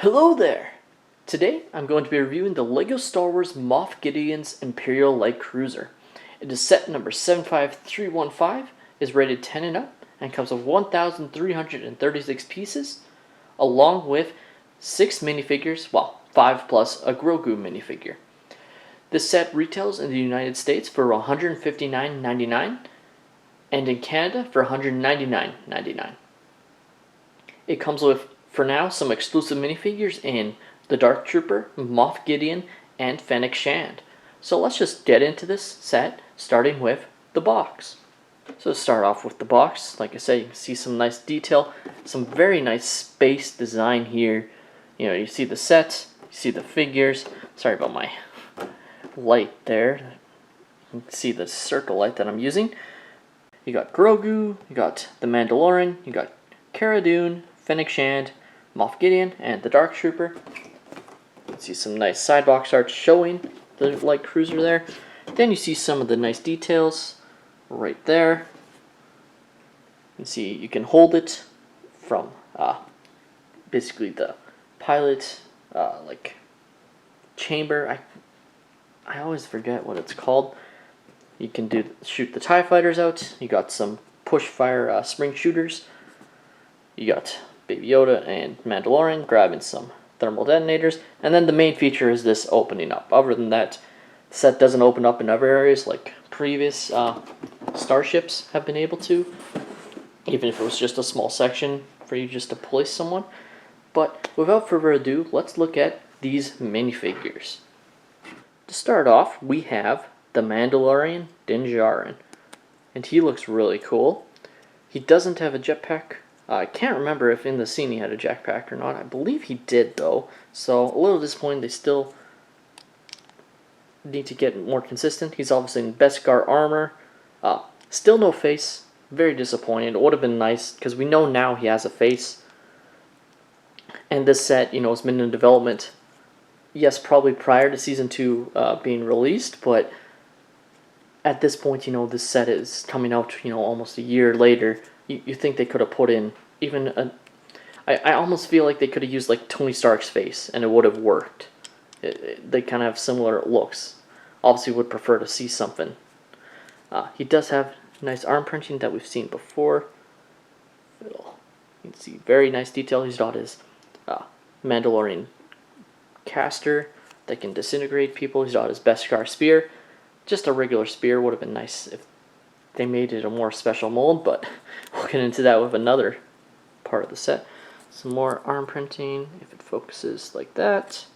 Hello there! Today I'm going to be reviewing the LEGO Star Wars Moff Gideon's Imperial Light Cruiser. It is set number 75315, is rated 10 and up, and comes with 1,336 pieces, along with 6 minifigures, well, 5 plus a Grogu minifigure. This set retails in the United States for $159.99 and in Canada for $199.99. It comes with, for now, some exclusive minifigures in the Dark Trooper, Moff Gideon, and Fennec Shand. So let's just get into this set, starting with the box. So to start off with the box, like I said, you can see some nice detail, some very nice space design here. You know, you see the sets, you see the figures. Sorry about my light there. You can see the circle light that I'm using. You got Grogu, you got the Mandalorian, you got Cara Dune, Fennec Shand, Moff Gideon, and the Dark Trooper. You can see some nice side box art showing the light cruiser there. Then you see some of the nice details right there. You can see you can hold it from basically the pilot like chamber. I always forget what it's called. You can shoot the TIE fighters out. You got some push fire spring shooters. You got Baby Yoda and Mandalorian grabbing some thermal detonators. And then the main feature is this opening up. Other than that, the set doesn't open up in other areas like previous starships have been able to. Even if it was just a small section for you just to place someone. But without further ado, let's look at these minifigures. To start off, we have the Mandalorian Din Djarin. And he looks really cool. He doesn't have a jetpack. I can't remember if in the scene he had a jetpack or not. I believe he did, though. So, a little disappointed. They still need to get more consistent. He's obviously in Beskar armor. Still no face. Very disappointed. It would have been nice, because we know now he has a face. And this set, you know, has been in development, yes, probably prior to Season 2 being released, but at this point, you know, this set is coming out, you know, almost a year later. You think they could have put in even a... I almost feel like they could have used like Tony Stark's face and it would have worked. They kind of have similar looks. Obviously would prefer to see something. He does have nice arm printing that we've seen before. You can see very nice detail. He's got his Mandalorian caster that can disintegrate people. He's got his Beskar spear. Just a regular spear would have been nice if they made it a more special mold, but we'll get into that with another part of the set. Some more arm printing, if it focuses like that.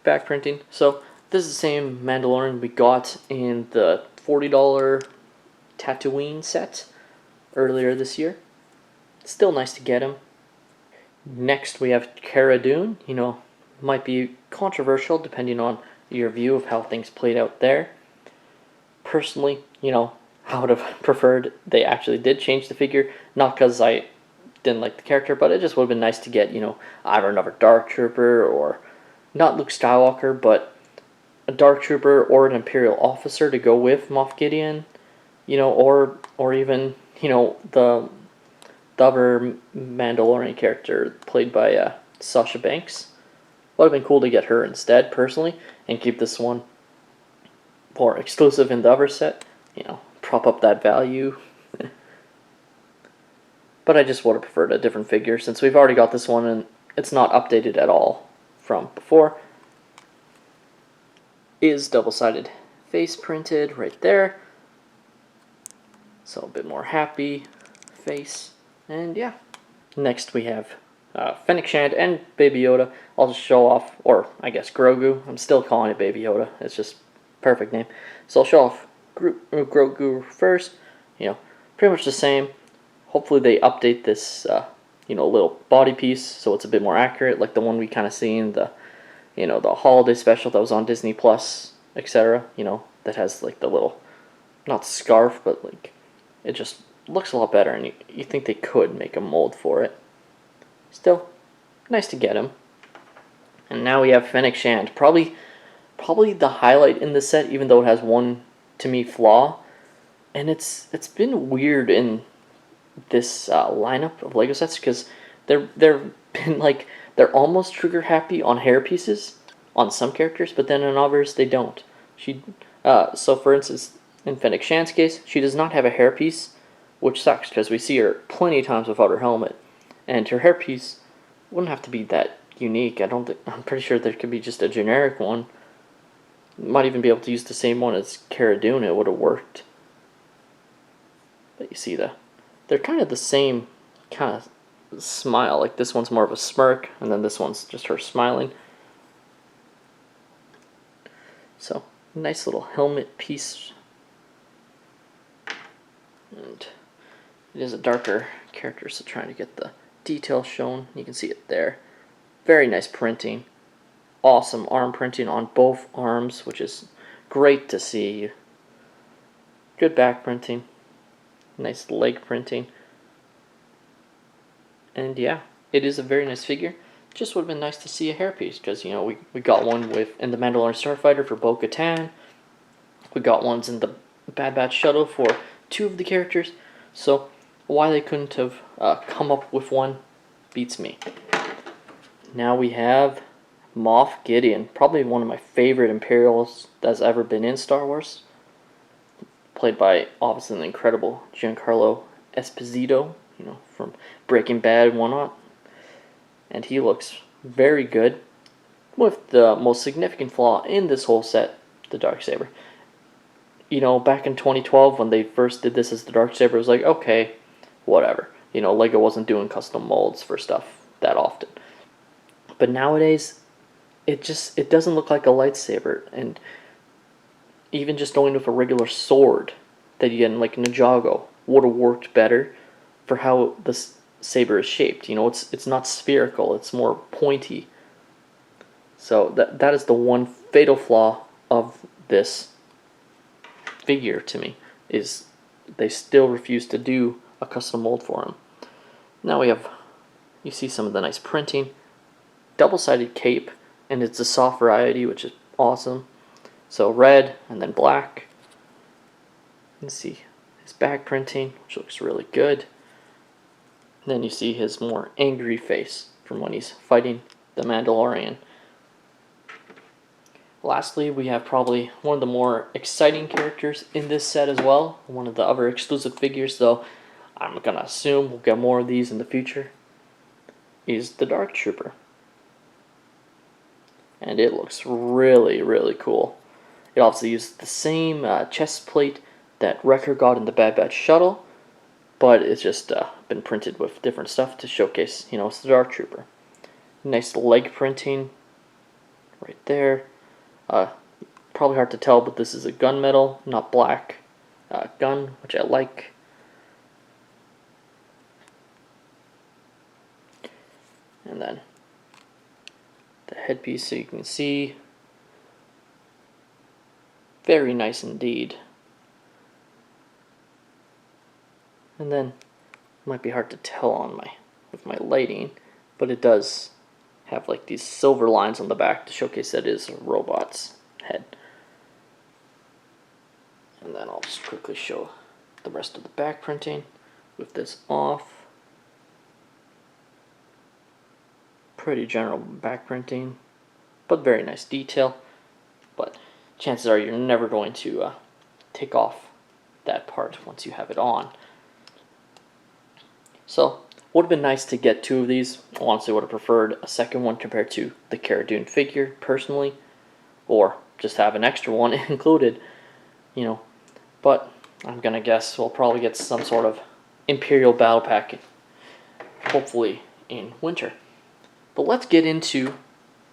Back printing. So this is the same Mandalorian we got in the $40 Tatooine set earlier this year. Still nice to get him. Next we have Cara Dune. You know, might be controversial depending on your view of how things played out there. Personally, you know, I would have preferred they actually did change the figure. Not because I didn't like the character, but it just would have been nice to get, you know, either another Dark Trooper or not Luke Skywalker, but a Dark Trooper or an Imperial officer to go with Moff Gideon, you know, or even, you know, the other Mandalorian character played by Sasha Banks. Would have been cool to get her instead, personally, and keep this one more exclusive in the other set. You know, prop up that value. But I just would have preferred a different figure since we've already got this one and it's not updated at all from before. Is double-sided face printed right there. So a bit more happy face. And yeah. Next we have Fennec Shand and Baby Yoda. I'll just show off, or I guess Grogu. I'm still calling it Baby Yoda. It's just perfect name. So I'll show off Grogu first. You know, pretty much the same. Hopefully they update this, you know, little body piece so it's a bit more accurate, like the one we kind of seen the, you know, the holiday special that was on Disney Plus, etc. You know, that has like the little, not scarf, but like it just looks a lot better, and you think they could make a mold for it. Still, nice to get him. And now we have Fennec Shand. Probably the highlight in this set, even though it has one, to me, flaw. And it's been weird in this lineup of LEGO sets, because They're been like they're almost trigger happy on hair pieces on some characters, but then in others they don't. So for instance, in Fennec Shan's case, she does not have a hairpiece, which sucks because we see her plenty of times without her helmet, and her hairpiece wouldn't have to be that unique. I'm pretty sure there could be just a generic one. Might even be able to use the same one as Cara Dune. It would have worked. But you see they're kind of the same kind of smile. Like this one's more of a smirk, and then this one's just her smiling. So nice little helmet piece. And it is a darker character, so trying to get the detail shown. You can see it there. Very nice printing. Awesome arm printing on both arms, which is great to see. Good back printing. Nice leg printing. And yeah, it is a very nice figure. Just would have been nice to see a hairpiece, because, you know, we got one in the Mandalorian Starfighter for Bo-Katan. We got ones in the Bad Batch shuttle for 2 of the characters. So why they couldn't have come up with one beats me. Now we have Moff Gideon, probably one of my favorite Imperials that's ever been in Star Wars. Played by, obviously, the incredible Giancarlo Esposito, you know, from Breaking Bad and whatnot. And he looks very good, with the most significant flaw in this whole set, the Darksaber. You know, back in 2012, when they first did this as the Darksaber, it was like, okay, whatever. You know, LEGO wasn't doing custom molds for stuff that often. But nowadays, it doesn't look like a lightsaber, and even just going with a regular sword that you get in like Ninjago would have worked better for how this saber is shaped. You know, it's not spherical, it's more pointy. So that is the one fatal flaw of this figure to me, is they still refuse to do a custom mold for him. Now you see some of the nice printing, double-sided cape, and it's a soft variety, which is awesome. So red and then black. You can see his back printing, which looks really good. And then you see his more angry face from when he's fighting the Mandalorian. Lastly, we have probably one of the more exciting characters in this set as well. One of the other exclusive figures, though I'm going to assume we'll get more of these in the future, is the Dark Trooper. And it looks really, really cool. It obviously uses the same chest plate that Wrecker got in the Bad Batch shuttle, but it's just been printed with different stuff to showcase, you know, it's the Dark Trooper. Nice leg printing right there. Probably hard to tell, but this is a gunmetal, not black gun, which I like. And then the headpiece, so you can see, very nice indeed. And then it might be hard to tell with my lighting, but it does have like these silver lines on the back to showcase that it is a robot's head. And then I'll just quickly show the rest of the back printing with this off. Pretty general back printing, but very nice detail. But chances are you're never going to take off that part once you have it on. So would have been nice to get 2 of these. Honestly, would have preferred a second one compared to the Cara Dune figure, personally, or just have an extra one included, you know. But I'm gonna guess we'll probably get some sort of Imperial battle pack, hopefully in winter. But let's get into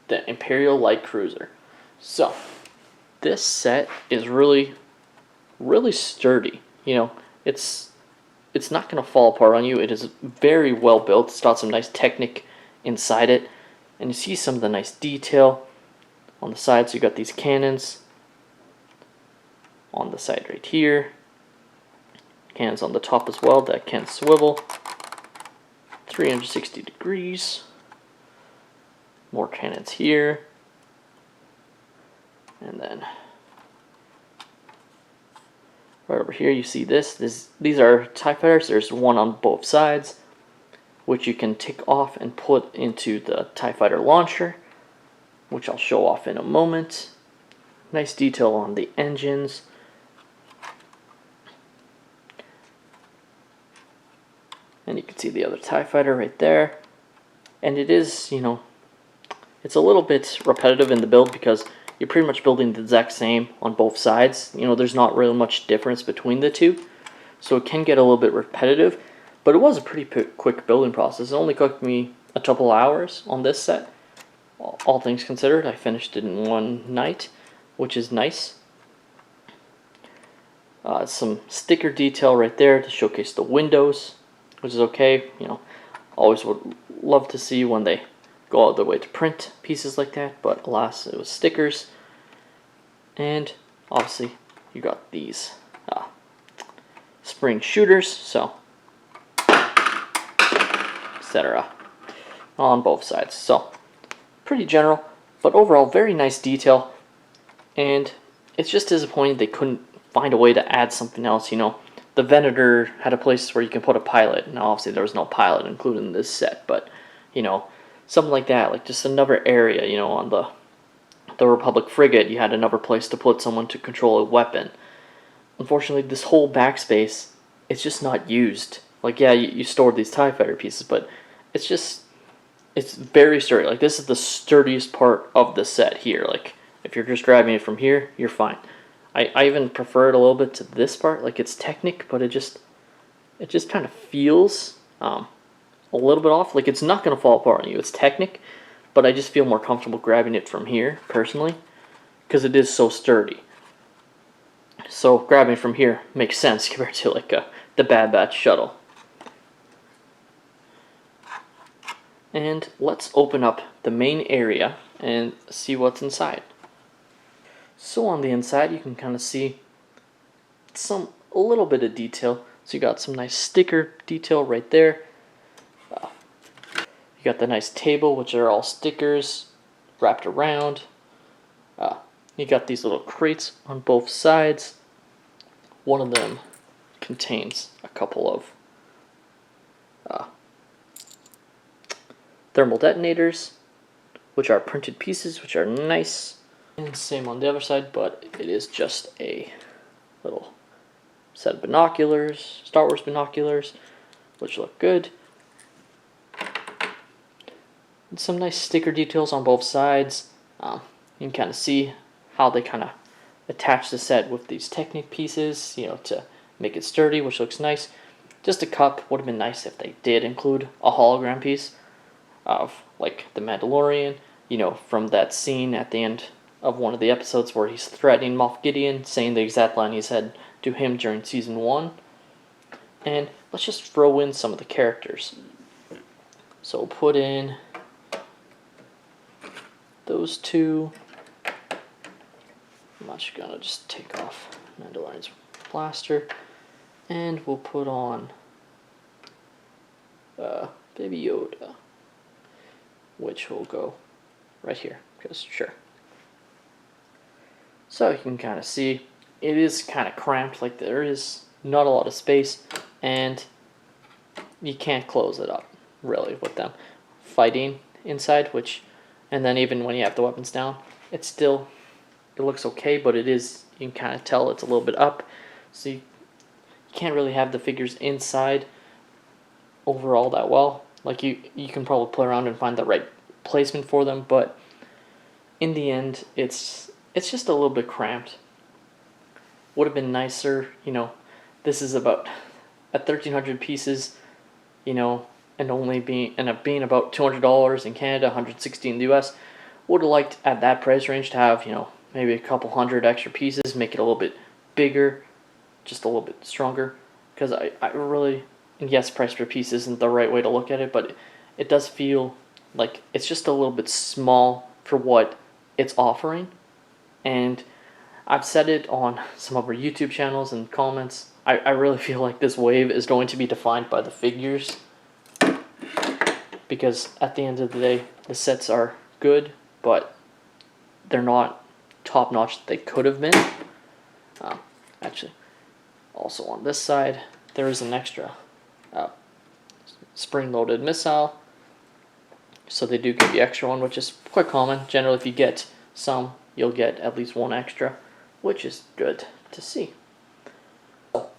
the Imperial Light Cruiser. So this set is really, really sturdy. You know, it's not going to fall apart on you. It is very well built. It's got some nice technique inside it. And you see some of the nice detail on the sides. You got these cannons on the side right here. Cannons on the top as well that can swivel 360 degrees. More cannons here. And then right over here you see these are TIE fighters. There's one on both sides which you can take off and put into the TIE Fighter launcher, which I'll show off in a moment. Nice detail on the engines. And you can see the other TIE Fighter right there. And it is, you know, it's a little bit repetitive in the build because you're pretty much building the exact same on both sides. You know, there's not really much difference between the two. So it can get a little bit repetitive, but it was a pretty quick building process. It only took me a couple hours on this set. All things considered, I finished it in one night, which is nice. Some sticker detail right there to showcase the windows, which is okay. You know, always would love to see when they go out of their way to print pieces like that, but alas, it was stickers. And obviously, you got these spring shooters, so etc. on both sides. So pretty general, but overall very nice detail. And it's just disappointing they couldn't find a way to add something else. You know, the Venator had a place where you can put a pilot. Now obviously there was no pilot included in this set, but you know, something like that, like just another area. You know, on the Republic frigate, you had another place to put someone to control a weapon. Unfortunately, this whole backspace, it's just not used. Like, yeah, you stored these TIE Fighter pieces, but it's very sturdy. Like, this is the sturdiest part of the set here. Like, if you're just grabbing it from here, you're fine. I even prefer it a little bit to this part. Like, it's Technic, but it just kind of feels a little bit off. Like, it's not going to fall apart on you. It's Technic, but I just feel more comfortable grabbing it from here, personally, because it is so sturdy. So grabbing from here makes sense compared to like the Bad Batch shuttle. And let's open up the main area and see what's inside. So on the inside you can kind of see a little bit of detail. So you got some nice sticker detail right there. You got the nice table, which are all stickers wrapped around. You got these little crates on both sides. One of them contains a couple of thermal detonators, which are printed pieces, which are nice. And same on the other side, but it is just a little set of binoculars, Star Wars binoculars, which look good. And some nice sticker details on both sides. You can kind of see how they kind of attach the set with these Technic pieces, you know, to make it sturdy, which looks nice. Just a cup. Would have been nice if they did include a hologram piece of, like, the Mandalorian, you know, from that scene at the end of one of the episodes where he's threatening Moff Gideon, saying the exact line he said to him during Season 1. And let's just throw in some of the characters. So we'll put in those two. I'm actually gonna just take off Mandalorian's blaster, and we'll put on Baby Yoda, which will go right here, because sure. So you can kind of see it is kind of cramped, like there is not a lot of space, and you can't close it up really with them fighting inside, and then even when you have the weapons down, it looks okay, but it is, you can kind of tell it's a little bit up, so you can't really have the figures inside overall that well. Like you can probably play around and find the right placement for them, but in the end, it's just a little bit cramped. Would have been nicer, you know, this is about at 1,300 pieces, you know, and end up being about $200 in Canada, $160 in the US. Would have liked at that price range to have, you know, maybe a couple hundred extra pieces, make it a little bit bigger, just a little bit stronger, because I really, and yes, price per piece isn't the right way to look at it, but it does feel like it's just a little bit small for what it's offering. And I've said it on some of our YouTube channels and comments, I really feel like this wave is going to be defined by the figures, because at the end of the day, the sets are good, but they're not top-notch that they could have been. Actually, also on this side, there is an extra spring-loaded missile. So they do give you extra one, which is quite common. Generally, if you get some, you'll get at least one extra, which is good to see.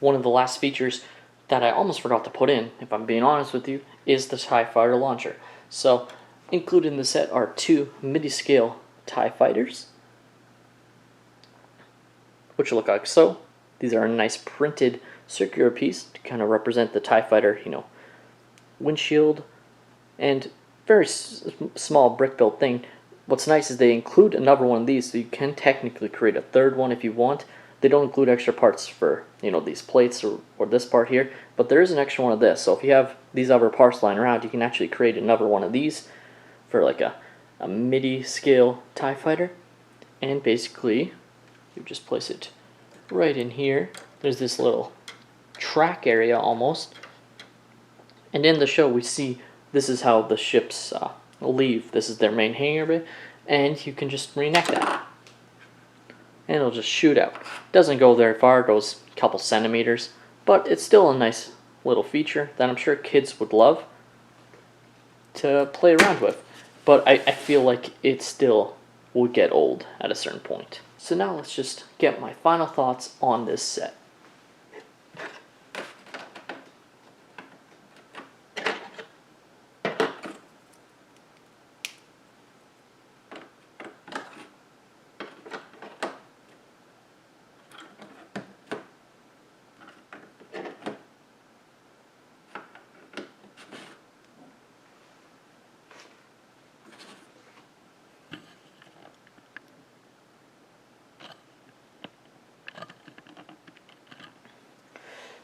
One of the last features that I almost forgot to put in, if I'm being honest with you, is the TIE Fighter launcher. So included in the set are 2 midi-scale TIE Fighters, which look like so. These are a nice printed circular piece to kind of represent the TIE Fighter, windshield, and very small brick built thing. What's nice is they include another one of these, so you can technically create a third one if you want. They don't include extra parts for these plates or this part here, but there is an extra one of this. So if you have these other parts lying around, you can actually create another one of these for like a MIDI scale TIE Fighter. And basically, you just place it right in here. There's this little track area almost, and in the show we see this is how the ships leave. This is their main hangar bay, and you can just reenact that. And it'll just shoot out. Doesn't go very far, it goes a couple centimeters, but it's still a nice little feature that I'm sure kids would love to play around with. But I feel like it still would get old at a certain point. So now let's just get my final thoughts on this set.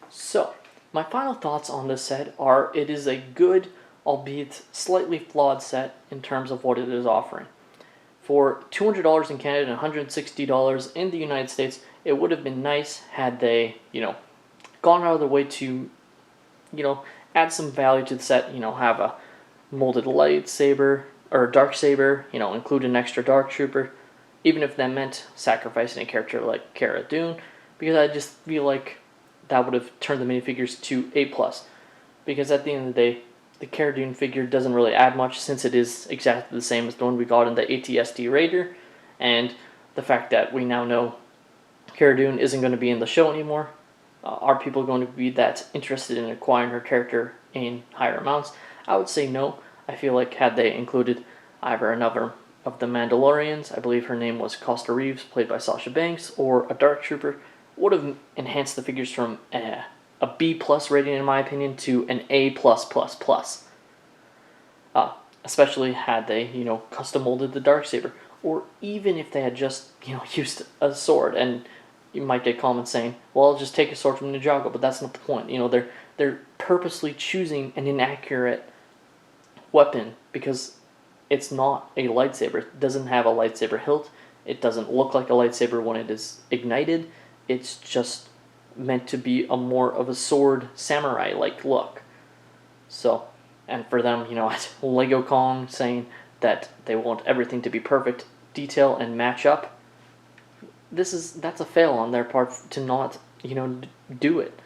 So, my final thoughts on this set are it is a good, albeit slightly flawed set in terms of what it is offering. For $200 in Canada and $160 in the United States, it would have been nice had they, gone out of their way to, add some value to the set, have a molded lightsaber or dark saber, include an extra dark trooper, even if that meant sacrificing a character like Cara Dune, because I just feel like that would have turned the minifigures to A+. Because at the end of the day, the Cara Dune figure doesn't really add much since it is exactly the same as the one we got in the ATSD Raider, and the fact that we now know Cara Dune isn't going to be in the show anymore. Are people going to be that interested in acquiring her character in higher amounts? I would say no. I feel like had they included either another of the Mandalorians, I believe her name was Costa Reeves, played by Sasha Banks, or a Dark Trooper, would have enhanced the figures from a B+ rating in my opinion to an A+++. Especially had they, custom molded the Darksaber, or even if they had just, used a sword. And you might get comments saying, well, I'll just take a sword from Ninjago, but that's not the point. They're purposely choosing an inaccurate weapon because it's not a lightsaber. It doesn't have a lightsaber hilt. It doesn't look like a lightsaber when it is ignited. It's just meant to be a more of a sword samurai-like look. So, and for them, at Lego Kong saying that they want everything to be perfect detail and match up, that's a fail on their part to not, do it.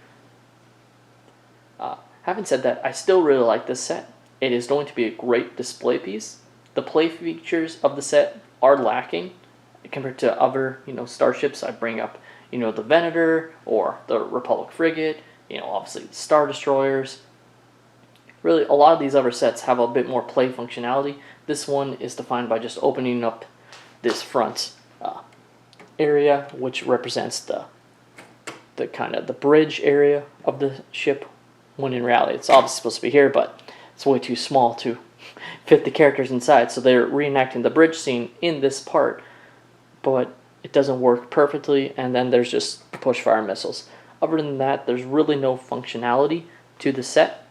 Having said that, I still really like this set. It is going to be a great display piece. The play features of the set are lacking compared to other, starships. I bring up the Venator or the Republic Frigate, obviously the Star Destroyers. Really, a lot of these other sets have a bit more play functionality. This one is defined by just opening up this front area, which represents the kind of the bridge area of the ship, when in reality it's obviously supposed to be here, but it's way too small to fit the characters inside. So they're reenacting the bridge scene in this part, but it doesn't work perfectly, and then there's just push fire missiles. Other than that, there's really no functionality to the set,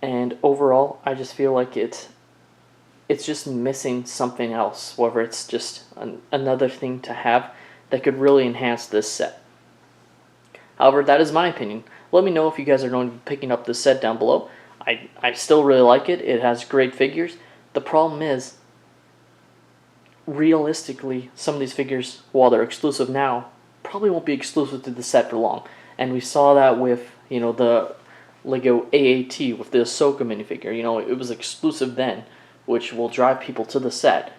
and overall I just feel like it's just missing something else, whether it's just another thing to have that could really enhance this set. However, that is my opinion. Let me know if you guys are going to be picking up this set down below. I still really like it. It has great figures. The problem is, realistically, some of these figures, while they're exclusive now, probably won't be exclusive to the set for long. And we saw that with, the Lego AAT with the Ahsoka minifigure. You know, it was exclusive then, which will drive people to the set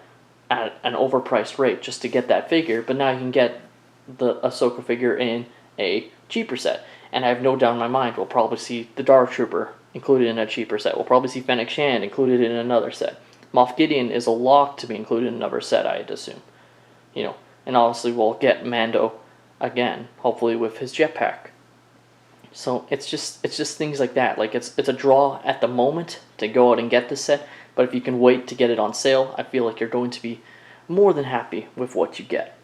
at an overpriced rate just to get that figure. But now you can get the Ahsoka figure in a cheaper set. And I have no doubt in my mind we'll probably see the Dark Trooper included in a cheaper set. We'll probably see Fennec Shand included in another set. Moff Gideon is a lock to be included in another set, I'd assume. You know, and obviously we'll get Mando again, hopefully with his jetpack. So it's just things like that. Like it's a draw at the moment to go out and get this set, but if you can wait to get it on sale, I feel like you're going to be more than happy with what you get.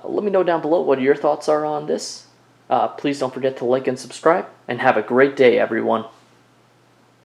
Let me know down below what your thoughts are on this. Please don't forget to like and subscribe, and have a great day, everyone.